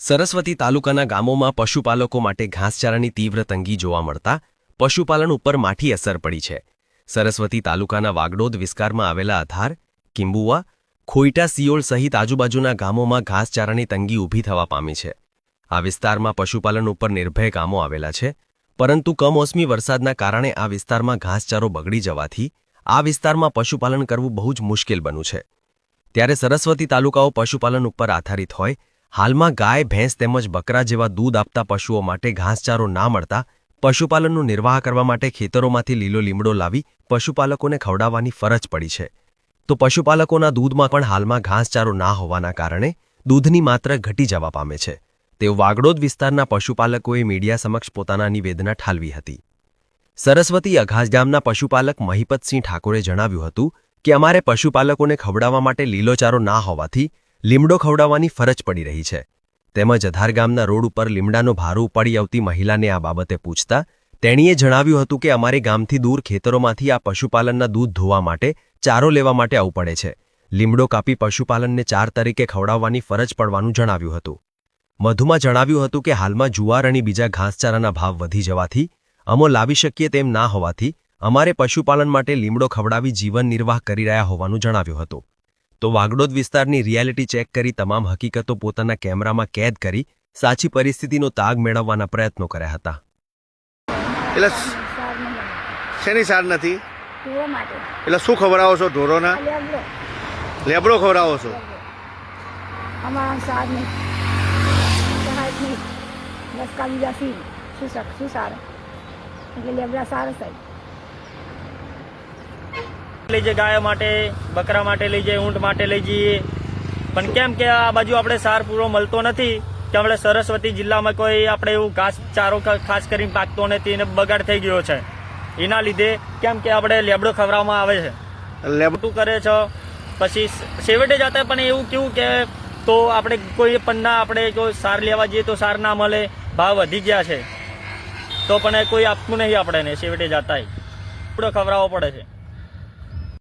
સરસ્વતી તાલુકાના ગામોમાં પશુપાલકો માટે ઘાસચારાની તીવ્ર તંગી જોવા મળતા પશુપાલન ઉપર માઠી અસર પડી છે। સરસ્વતી તાલુકાના વાગડોદ વિસ્તારમાં આવેલા અધાર, કિંબુવા, ખોઈટા, સિયોળ સહિત આજુબાજુના ગામોમાં ઘાસચારાની તંગી ઊભી થવા પામી છે। આ વિસ્તારમાં પશુપાલન ઉપર નિર્ભય ગામો આવેલા છે, પરંતુ કમોસમી વરસાદના કારણે આ વિસ્તારમાં ઘાસચારો બગડી જવાથી આ વિસ્તારમાં પશુપાલન કરવું બહુ જ મુશ્કેલ બન્યું છે। ત્યારે સરસ્વતી તાલુકાઓ પશુપાલન ઉપર આધારિત હોય, હાલમાં ગાય, ભેંસ તેમજ બકરા જેવા દૂધ આપતા પશુઓ માટે ઘાસચારો ના મળતા પશુપાલનનું નિર્વાહ કરવા માટે ખેતરોમાંથી લીલો લીમડો લાવી પશુપાલકોને ખવડાવવાની ફરજ પડી છે। તો પશુપાલકોના દૂધમાં પણ હાલમાં ઘાસચારો ના હોવાના કારણે દૂધની માત્રા ઘટી જવા પામે છે। તેઓ વાગડોદ વિસ્તારના પશુપાલકોએ મીડિયા સમક્ષ પોતાના નિવેદના ઠાલવી હતી। સરસ્વતી અઘાસ ગામના પશુપાલક મહિપતસિંહ ઠાકોરે જણાવ્યું હતું કે અમારે પશુપાલકોને ખવડાવવા માટે લીલોચારો ના હોવાથી લીમડો ખવડાવવાની ફરજ પડી રહી છે। તેમજ અધાર ગામના રોડ ઉપર લીમડાનો ભારો ઉપાડી આવતી મહિલાને આ બાબતે પૂછતા તેણીએ જણાવ્યું હતું કે અમારે ગામથી દૂર ખેતરોમાંથી આ પશુપાલનના દૂધ ધોવા માટે ચારો લેવા માટે આવવું પડે છે। લીમડો કાપી પશુપાલનને ચાર તરીકે ખવડાવવાની ફરજ પડવાનું જણાવ્યું હતું। વધુમાં જણાવ્યું હતું કે હાલમાં જુવાર અને બીજા ઘાસચારાના ભાવ વધી જવાથી અમો લાવી શકીએ તેમ ના હોવાથી અમારે પશુપાલન માટે લીમડો ખવડાવી જીવન નિર્વાહ કરી રહ્યા હોવાનું જણાવ્યું હતું। તો વાગડોદ વિસ્તારની રિયાલિટી ચેક કરી તમામ હકીકતો પોતાના કેમેરામાં કેદ કરી સાચી પરિસ્થિતિનો તાગ મેળવવાના પ્રયત્નો કર્યા હતા। એટલે શેની સાર નથી? ઢોરો માટે એટલે શું ખવડાવો છો ઢોરોના? લેબડો લેબડો ખવડાવો છો? અમારા સાર નહીં, સહાય નહીં, બસ કાલી જાસી શું સારું એટલે લેબડા સારા સાહેબ લઈ જઈએ, ગાય માટે, બકરા માટે લઈ જઈએ, ઊંટ માટે લઈ જઈએ, પણ કેમ કે આ બાજુ આપણે સાર પૂરો મળતો નથી કે આપણે સરસ્વતી જિલ્લામાં કોઈ આપણે એવું ઘાસચારો ખાસ કરીને પાકતો નથી અને બગાડ થઈ ગયો છે। એના લીધે કેમ કે આપણે લેબડો ખવડાવવામાં આવે છે, લેબડું કરે છે, પછી છેવટે જતા પણ એવું કેવું કે તો આપણે કોઈ પણ ના આપણે કોઈ સાર લેવા જઈએ તો સાર ના મળે, ભાવ વધી ગયા છે તો પણ કોઈ આપતું નહીં આપણે છેવટે જતા લેબડો ખવડાવવો પડે છે।